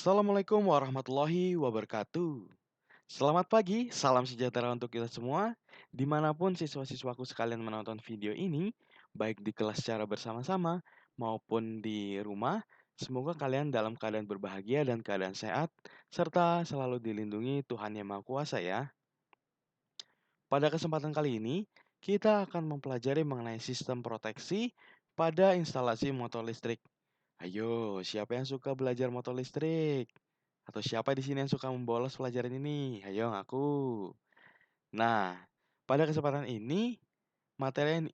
Assalamualaikum warahmatullahi wabarakatuh. Selamat pagi, salam sejahtera untuk kita semua. Dimanapun siswa-siswaku sekalian menonton video ini, baik di kelas secara bersama-sama maupun di rumah, semoga kalian dalam keadaan berbahagia dan keadaan sehat, serta selalu dilindungi Tuhan Yang Maha Kuasa ya. Pada kesempatan kali ini, kita akan mempelajari mengenai sistem proteksi pada instalasi motor listrik. Ayo, siapa yang suka belajar motor listrik? Atau siapa di sini yang suka membolos pelajaran ini? Ayo ngaku. Nah, pada kesempatan ini, materi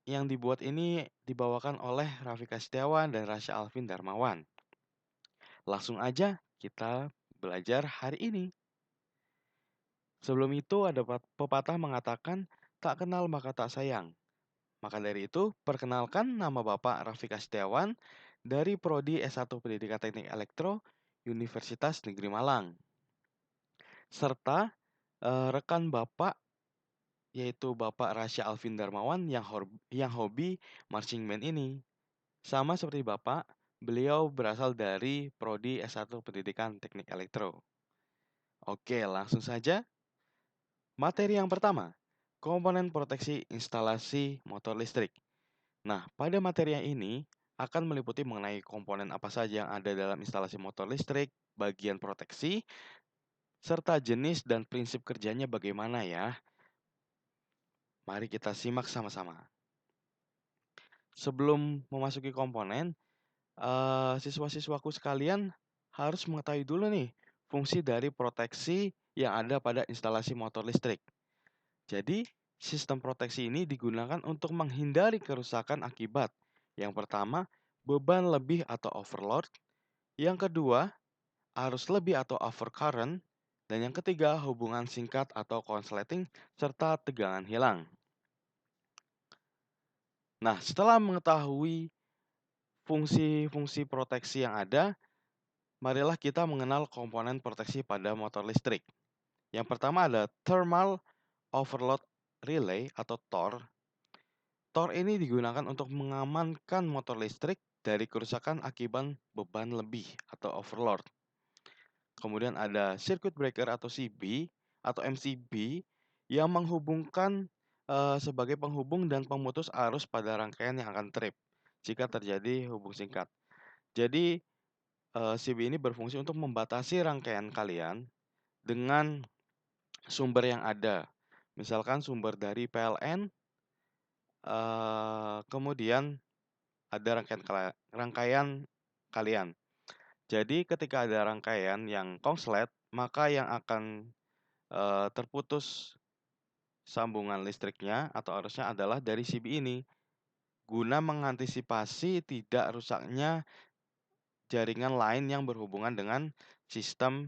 yang dibuat ini dibawakan oleh Rafika Setiawan dan Rasya Alvin Darmawan. Langsung aja kita belajar hari ini. Sebelum itu ada pepatah mengatakan, tak kenal maka tak sayang. Maka dari itu, perkenalkan nama Bapak Rafika Setiawan dari Prodi S1 Pendidikan Teknik Elektro, Universitas Negeri Malang. Serta rekan Bapak yaitu Bapak Rasya Alvin Darmawan yang hobi marching band ini. Sama seperti Bapak, beliau berasal dari Prodi S1 Pendidikan Teknik Elektro. Oke, langsung saja. Materi yang pertama, komponen proteksi instalasi motor listrik. Nah, pada materi yang ini akan meliputi mengenai komponen apa saja yang ada dalam instalasi motor listrik, bagian proteksi, serta jenis dan prinsip kerjanya bagaimana ya. Mari kita simak sama-sama. Sebelum memasuki komponen, siswa-siswaku sekalian harus mengetahui dulu nih fungsi dari proteksi yang ada pada instalasi motor listrik. Jadi, sistem proteksi ini digunakan untuk menghindari kerusakan akibat. Yang pertama, beban lebih atau overload. Yang kedua, arus lebih atau overcurrent. Dan yang ketiga, hubungan singkat atau konsleting serta tegangan hilang. Nah, setelah mengetahui fungsi-fungsi proteksi yang ada, marilah kita mengenal komponen proteksi pada motor listrik. Yang pertama ada Thermal Overload Relay atau TOR. TOR ini digunakan untuk mengamankan motor listrik dari kerusakan akibat beban lebih atau overload. Kemudian ada Circuit Breaker atau CB atau MCB yang menghubungkan sebagai penghubung dan pemutus arus pada rangkaian yang akan trip jika terjadi hubung singkat. Jadi CB ini berfungsi untuk membatasi rangkaian kalian dengan sumber yang ada. Misalkan sumber dari PLN, kemudian ada rangkaian kalian. Jadi ketika ada rangkaian yang konslet, maka yang akan terputus sambungan listriknya atau arusnya adalah dari CB ini, guna mengantisipasi tidak rusaknya jaringan lain yang berhubungan dengan sistem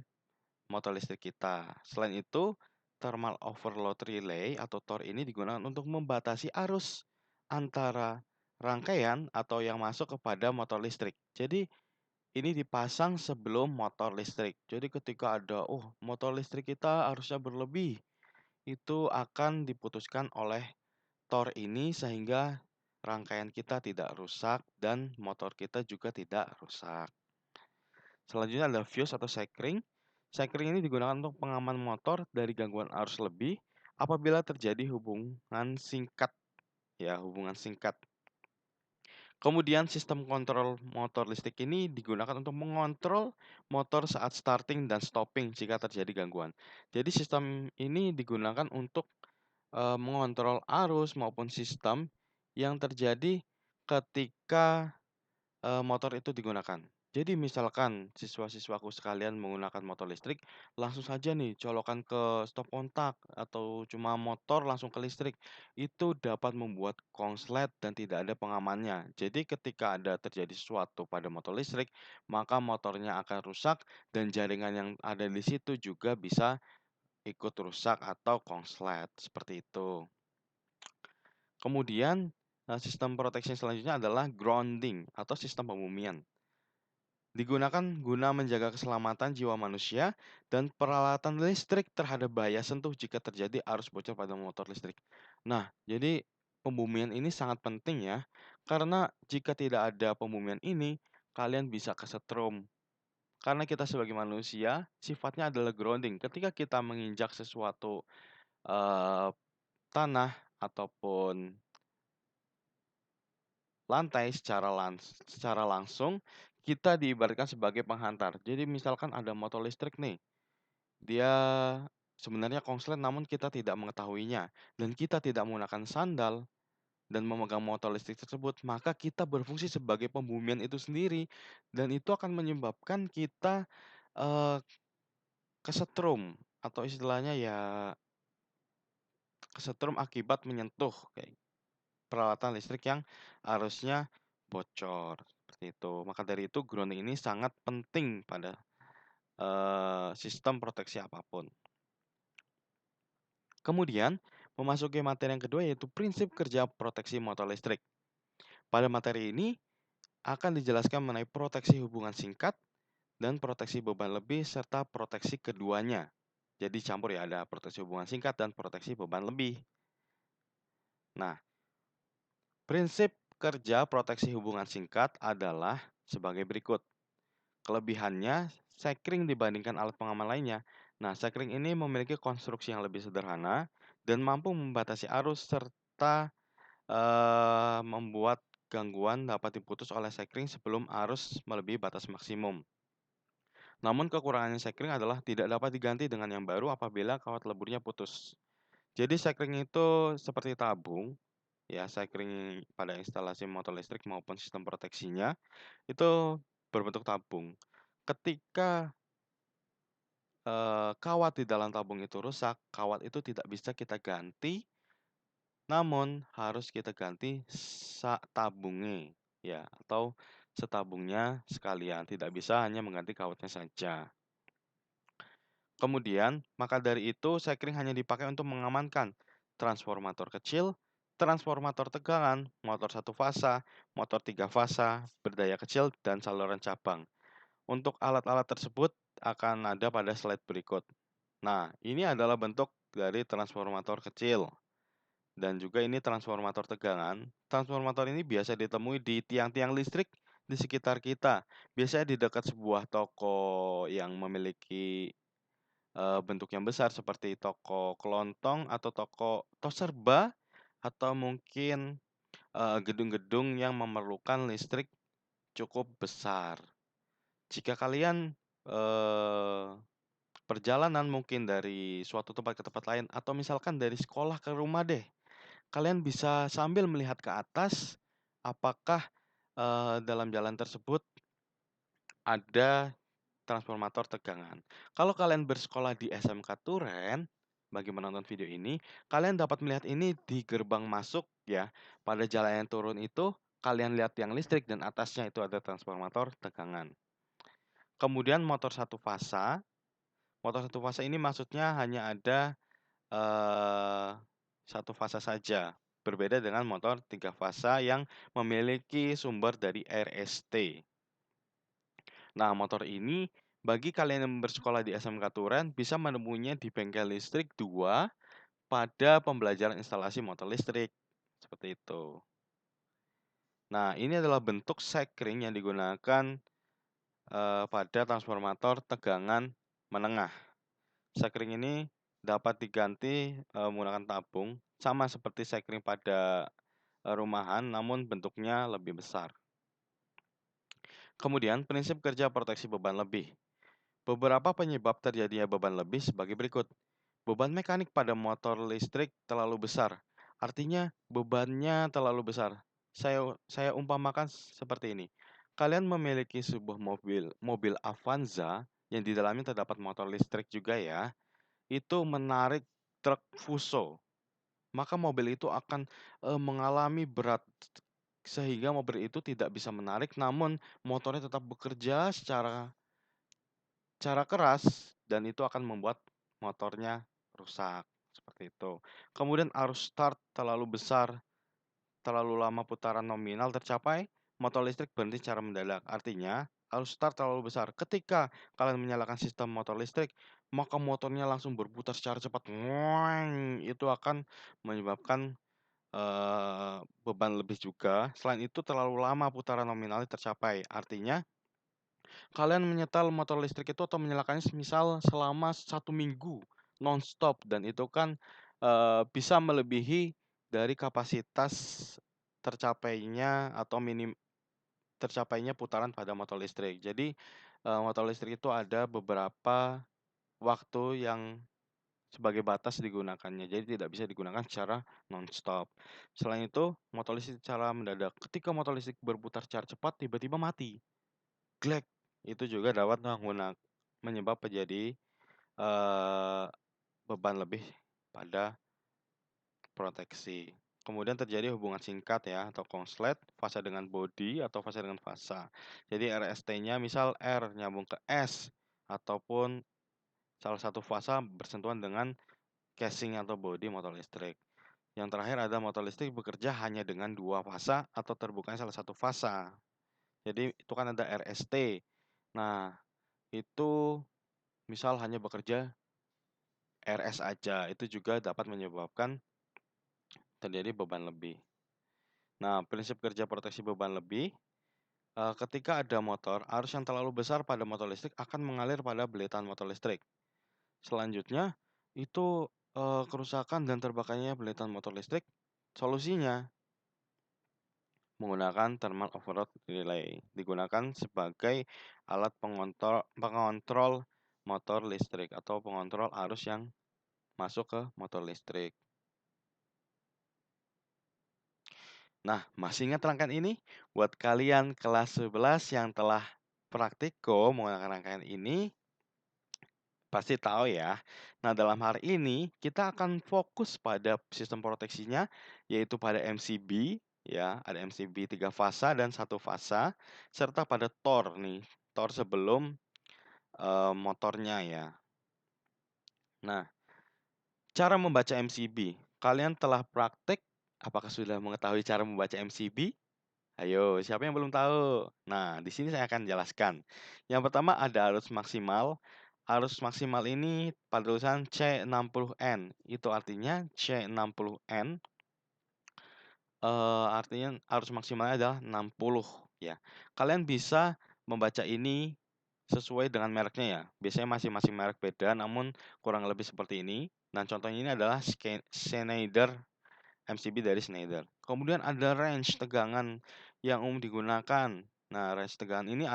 motor listrik kita. Selain itu, thermal overload relay atau TOR ini digunakan untuk membatasi arus antara rangkaian atau yang masuk kepada motor listrik. Jadi, ini dipasang sebelum motor listrik. Jadi ketika ada, motor listrik kita arusnya berlebih, itu akan diputuskan oleh TOR ini sehingga rangkaian kita tidak rusak dan motor kita juga tidak rusak. Selanjutnya ada fuse atau sekring. Sekring ini digunakan untuk pengaman motor dari gangguan arus lebih apabila terjadi hubungan singkat. Ya, hubungan singkat. Kemudian sistem kontrol motor listrik ini digunakan untuk mengontrol motor saat starting dan stopping jika terjadi gangguan. Jadi sistem ini digunakan untuk mengontrol arus maupun sistem yang terjadi ketika motor itu digunakan. Jadi misalkan siswa-siswaku sekalian menggunakan motor listrik, langsung saja nih colokan ke stop kontak atau cuma motor langsung ke listrik, itu dapat membuat konslet dan tidak ada pengamannya. Jadi ketika ada terjadi sesuatu pada motor listrik, maka motornya akan rusak dan jaringan yang ada di situ juga bisa ikut rusak atau konslet, seperti itu. Kemudian, sistem proteksi selanjutnya adalah grounding atau sistem pembumian. Digunakan guna menjaga keselamatan jiwa manusia dan peralatan listrik terhadap bahaya sentuh jika terjadi arus bocor pada motor listrik. Nah, jadi pembumian ini sangat penting ya, karena jika tidak ada pembumian ini, kalian bisa kesetrum Karena kita sebagai manusia sifatnya adalah grounding. Ketika kita menginjak sesuatu, eee, tanah ataupun lantai secara langsung, kita diibaratkan sebagai penghantar. Jadi misalkan ada motor listrik nih, dia sebenarnya konslet namun kita tidak mengetahuinya, dan kita tidak menggunakan sandal dan memegang motor listrik tersebut, maka kita berfungsi sebagai pembumian itu sendiri, dan itu akan menyebabkan kita, eee, kesetrum atau istilahnya ya kesetrum akibat menyentuh kayak peralatan listrik yang arusnya bocor, seperti itu. Maka dari itu grounding ini sangat penting pada, sistem proteksi apapun. Kemudian, memasuki materi yang kedua yaitu prinsip kerja proteksi motor listrik. Pada materi ini akan dijelaskan mengenai proteksi hubungan singkat dan proteksi beban lebih serta proteksi keduanya. Jadi campur ya, ada proteksi hubungan singkat dan proteksi beban lebih. Nah, prinsip kerja proteksi hubungan singkat adalah sebagai berikut. Kelebihannya, sekring dibandingkan alat pengaman lainnya. Nah, sekring ini memiliki konstruksi yang lebih sederhana dan mampu membatasi arus serta membuat gangguan dapat diputus oleh sekring sebelum arus melebihi batas maksimum. Namun kekurangannya sekring adalah tidak dapat diganti dengan yang baru apabila kawat leburnya putus. Jadi sekring itu seperti tabung, ya sekring pada instalasi motor listrik maupun sistem proteksinya itu berbentuk tabung. Ketika kawat di dalam tabung itu rusak, kawat itu tidak bisa kita ganti, namun harus kita ganti tabungnya, ya, atau setabungnya sekalian, tidak bisa hanya mengganti kawatnya saja. Kemudian, maka dari itu sekring hanya dipakai untuk mengamankan transformator kecil, transformator tegangan, motor satu fasa, motor tiga fasa, berdaya kecil, dan saluran cabang. Untuk alat-alat tersebut akan ada pada slide berikut. Nah, ini adalah bentuk dari transformator kecil. Dan juga ini transformator tegangan. Transformator ini biasa ditemui di tiang-tiang listrik di sekitar kita. Biasanya di dekat sebuah toko yang memiliki bentuk yang besar seperti toko kelontong atau toko tos serba atau mungkin, gedung-gedung yang memerlukan listrik cukup besar. Jika kalian, eee, perjalanan mungkin dari suatu tempat ke tempat lain atau misalkan dari sekolah ke rumah deh, kalian bisa sambil melihat ke atas apakah, dalam jalan tersebut ada transformator tegangan. Kalau kalian bersekolah di SMK Turen, bagi menonton video ini, kalian dapat melihat ini di gerbang masuk ya. Pada jalan yang turun itu, kalian lihat tiang listrik dan atasnya itu ada transformator tegangan. Kemudian motor satu fasa ini maksudnya hanya ada satu fasa saja. Berbeda dengan motor tiga fasa yang memiliki sumber dari RST. Nah, motor ini bagi kalian yang bersekolah di SMK Turen bisa menemuinya di bengkel listrik 2 pada pembelajaran instalasi motor listrik, seperti itu. Nah, ini adalah bentuk sekring yang digunakan, pada transformator tegangan menengah. Sekring ini dapat diganti, menggunakan tabung, sama seperti sekring pada, rumahan namun bentuknya lebih besar. Kemudian prinsip kerja proteksi beban lebih. Beberapa penyebab terjadinya beban lebih sebagai berikut. Beban mekanik pada motor listrik terlalu besar. Artinya bebannya terlalu besar. Saya umpamakan seperti ini. Kalian memiliki sebuah mobil Avanza yang di dalamnya terdapat motor listrik juga ya. Itu menarik truk Fuso. Maka mobil itu akan mengalami berat sehingga mobil itu tidak bisa menarik namun motornya tetap bekerja secara keras dan itu akan membuat motornya rusak, seperti itu. Kemudian arus start terlalu besar, terlalu lama putaran nominal tercapai, motor listrik berhenti secara mendadak. Artinya, arus start terlalu besar. Ketika kalian menyalakan sistem motor listrik, maka motornya langsung berputar secara cepat. Ngoeng, itu akan menyebabkan beban lebih juga. Selain itu terlalu lama putaran nominalnya tercapai. Artinya Kalian menyetel motor listrik itu atau menyalakannya semisal selama 1 minggu nonstop dan itu kan, bisa melebihi dari kapasitas tercapainya atau tercapainya putaran pada motor listrik. Jadi, motor listrik itu ada beberapa waktu yang sebagai batas digunakannya, jadi tidak bisa digunakan secara nonstop. Selain itu, motor listrik secara mendadak. Ketika motor listrik berputar secara cepat, tiba-tiba mati, glek. Itu juga dapat menyebab terjadi, eee, beban lebih pada proteksi. Kemudian terjadi hubungan singkat ya atau konslet, fasa dengan bodi atau fasa dengan fasa. Jadi RST-nya misal R nyambung ke S, ataupun salah satu fasa bersentuhan dengan casing atau bodi motor listrik. Yang terakhir ada motor listrik bekerja hanya dengan 2 fasa atau terbukanya salah satu fasa. Jadi itu kan ada RST. Nah, itu misal hanya bekerja RS aja, itu juga dapat menyebabkan terjadi beban lebih. Nah, prinsip kerja proteksi beban lebih, ketika ada motor, arus yang terlalu besar pada motor listrik akan mengalir pada beletan motor listrik. Selanjutnya, itu, kerusakan dan terbakarnya beletan motor listrik, solusinya menggunakan thermal overload relay. Digunakan sebagai alat pengontrol motor listrik atau pengontrol arus yang masuk ke motor listrik. Nah, masih ingat rangkaian ini? Buat kalian kelas 11 yang telah praktikum menggunakan rangkaian ini, pasti tahu ya. Nah, dalam hari ini kita akan fokus pada sistem proteksinya, yaitu pada MCB, ya, ada MCB 3 fasa dan 1 fasa, serta pada TOR nih, TOR sebelum, motornya ya. Nah, cara membaca MCB, kalian telah praktek, apakah sudah mengetahui cara membaca MCB? Ayo, siapa yang belum tahu? Nah, di sini saya akan jelaskan. Yang pertama ada arus maksimal. Arus maksimal ini pada tulisan C60N. Itu artinya C60N, artinya arus maksimalnya adalah 60 ya. Kalian bisa membaca ini sesuai dengan mereknya ya. Biasanya masing-masing merek beda, namun kurang lebih seperti ini. Dan contohnya ini adalah Schneider MCB dari Schneider. Kemudian ada range tegangan yang umum digunakan. Nah, range tegangan ini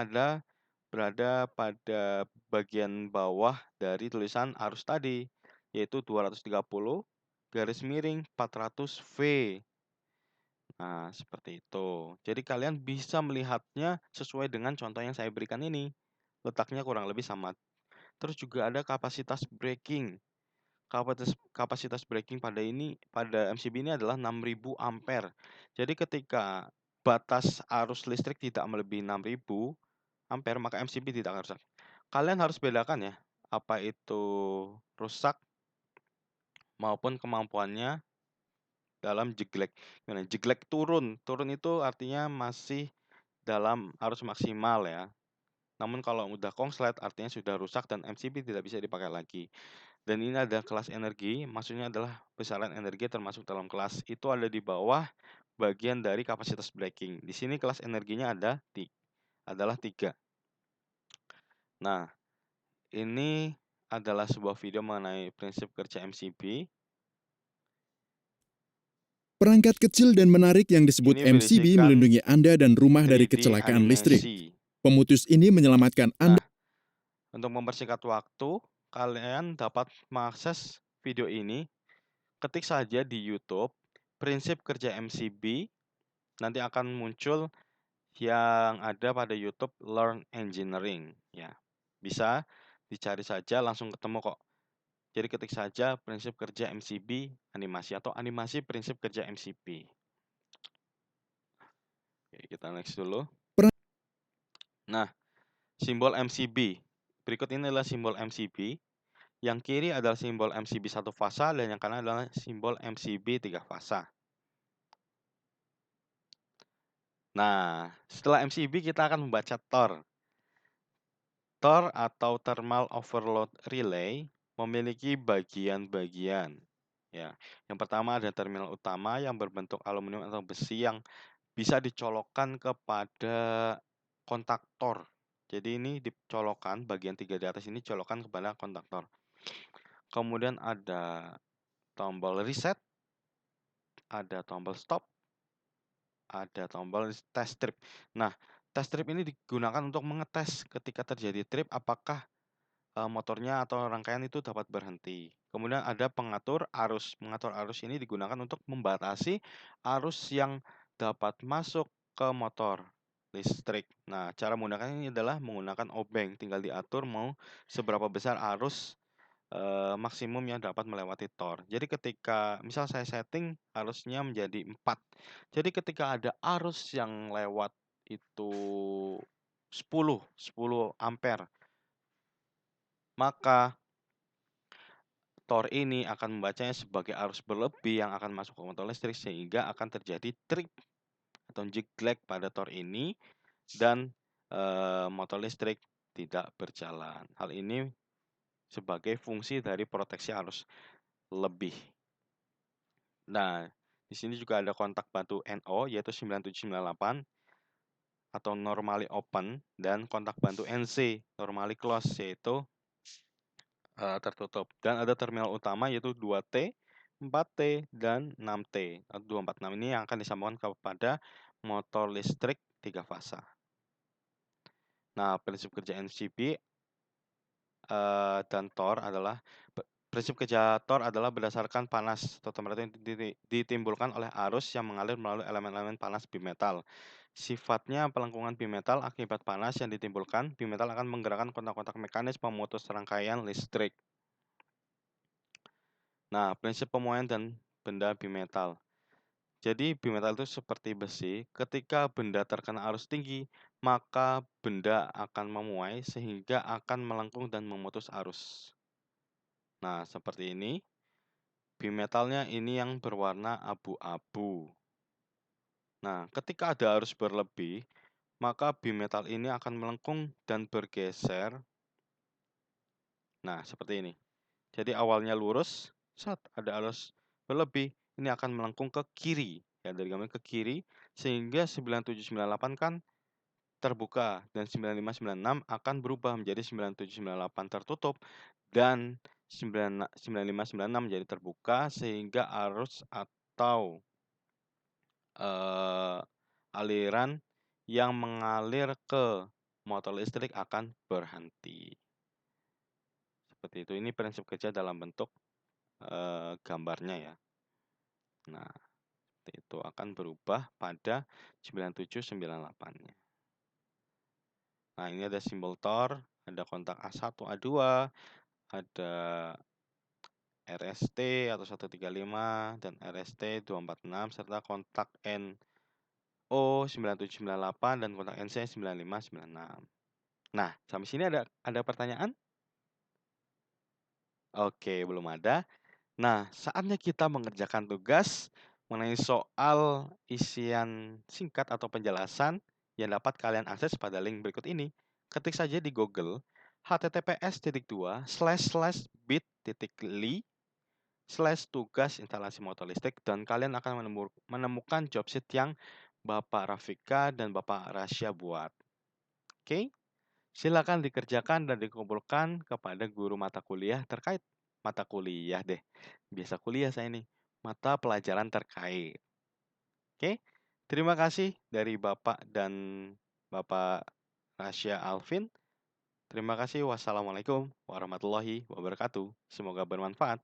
berada pada bagian bawah dari tulisan arus tadi, yaitu 230 garis miring 400 V. Nah, seperti itu. Jadi kalian bisa melihatnya sesuai dengan contoh yang saya berikan ini. Letaknya kurang lebih sama. Terus juga ada kapasitas braking. Kapasitas braking pada MCB ini adalah 6.000 ampere. Jadi ketika batas arus listrik tidak melebihi 6.000 ampere, maka MCB tidak akan rusak. Kalian harus bedakan ya, apa itu rusak maupun kemampuannya dalam jeglek. Jeglek turun, turun itu artinya masih dalam arus maksimal ya. Namun kalau udah konslet artinya sudah rusak dan MCB tidak bisa dipakai lagi. Dan ini ada kelas energi, maksudnya adalah besaran energi termasuk dalam kelas. Itu ada di bawah bagian dari kapasitas braking. Di sini kelas energinya adalah 3. Nah, ini adalah sebuah video mengenai prinsip kerja MCB. Perangkat kecil dan menarik yang disebut Ini MCB berisikan melindungi Anda dan rumah dari 3D kecelakaan listrik. animasi. Pemutus ini menyelamatkan Nah, Anda. untuk mempersingkat waktu, kalian dapat mengakses video ini. Ketik saja di YouTube prinsip kerja MCB, nanti akan muncul yang ada pada YouTube Learn Engineering ya. Bisa dicari saja langsung ketemu kok. Jadi ketik saja prinsip kerja MCB animasi atau animasi prinsip kerja MCB. Oke, kita next dulu. Nah, simbol MCB. Berikut ini adalah simbol MCB. Yang kiri adalah simbol MCB 1 fasa dan yang kanan adalah simbol MCB 3 fasa. Nah, setelah MCB kita akan membaca TOR. TOR atau Thermal Overload Relay memiliki bagian-bagian. Ya, yang pertama ada terminal utama yang berbentuk aluminium atau besi yang bisa dicolokkan kepada kontaktor. Jadi ini dicolokkan, bagian 3 di atas ini colokkan kepada kontaktor. Kemudian ada tombol reset, ada tombol stop, ada tombol test trip. Nah, test trip ini digunakan untuk mengetes ketika terjadi trip apakah motornya atau rangkaian itu dapat berhenti. Kemudian ada pengatur arus. Mengatur arus ini digunakan untuk membatasi arus yang dapat masuk ke motor listrik. Nah, cara menggunakan ini adalah menggunakan obeng. Tinggal diatur mau seberapa besar arus maksimum yang dapat melewati tor. Jadi ketika misal saya setting arusnya menjadi 4. Jadi ketika ada arus yang lewat itu 10 ampere, maka tor ini akan membacanya sebagai arus berlebih yang akan masuk ke motor listrik sehingga akan terjadi trip atau zigzag pada tor ini dan, motor listrik tidak berjalan. Hal ini sebagai fungsi dari proteksi arus lebih. Nah, di sini juga ada kontak batu NO yaitu 9798 atau normally open dan kontak bantu NC normally close yaitu tertutup. Dan ada terminal utama yaitu 2T, 4T, dan 6T. 246 ini yang akan disambungkan kepada motor listrik 3 fasa. Nah, prinsip kerja NCB dan Tor adalah prinsip kerja Tor adalah berdasarkan panas atau temperatur yang ditimbulkan oleh arus yang mengalir melalui elemen-elemen panas bimetal. Sifatnya pelengkungan bimetal akibat panas yang ditimbulkan, bimetal akan menggerakkan kontak-kontak mekanis pemutus rangkaian listrik. Nah, prinsip pemuaian dan benda bimetal. Jadi bimetal itu seperti besi, ketika benda terkena arus tinggi, maka benda akan memuai sehingga akan melengkung dan memutus arus. Nah, seperti ini. Bimetalnya ini yang berwarna abu-abu. Nah, ketika ada arus berlebih, maka bimetal ini akan melengkung dan bergeser. Nah, seperti ini. Jadi awalnya lurus, saat ada arus berlebih, ini akan melengkung ke kiri. Ya, dari gambar ke kiri, sehingga 9798 kan terbuka, dan 9596 akan berubah menjadi 9798 tertutup, dan 9596 menjadi terbuka, sehingga arus atau eee, aliran yang mengalir ke motor listrik akan berhenti. Seperti itu, ini prinsip kerja dalam bentuk, gambarnya ya. Nah, itu akan berubah pada 9798-nya. Nah, ini ada simbol Tor, ada kontak A1, A2, ada RST atau 135 dan RST 246 serta kontak NO 9798 dan kontak NC 9596. Nah, sampai sini ada pertanyaan? Oke, belum ada. Nah, saatnya kita mengerjakan tugas mengenai soal isian singkat atau penjelasan yang dapat kalian akses pada link berikut ini. Ketik saja di Google https://bit.ly/tugas instalasi motor listrik dan kalian akan menemukan job sheet yang Bapak Rafika dan Bapak Rasya buat. Oke? Silakan dikerjakan dan dikumpulkan kepada guru mata kuliah terkait. Mata kuliah deh, biasa kuliah saya nih. Mata pelajaran terkait. Oke, terima kasih dari Bapak dan Bapak Rasya Alvin. Terima kasih. Wassalamualaikum warahmatullahi wabarakatuh. Semoga bermanfaat.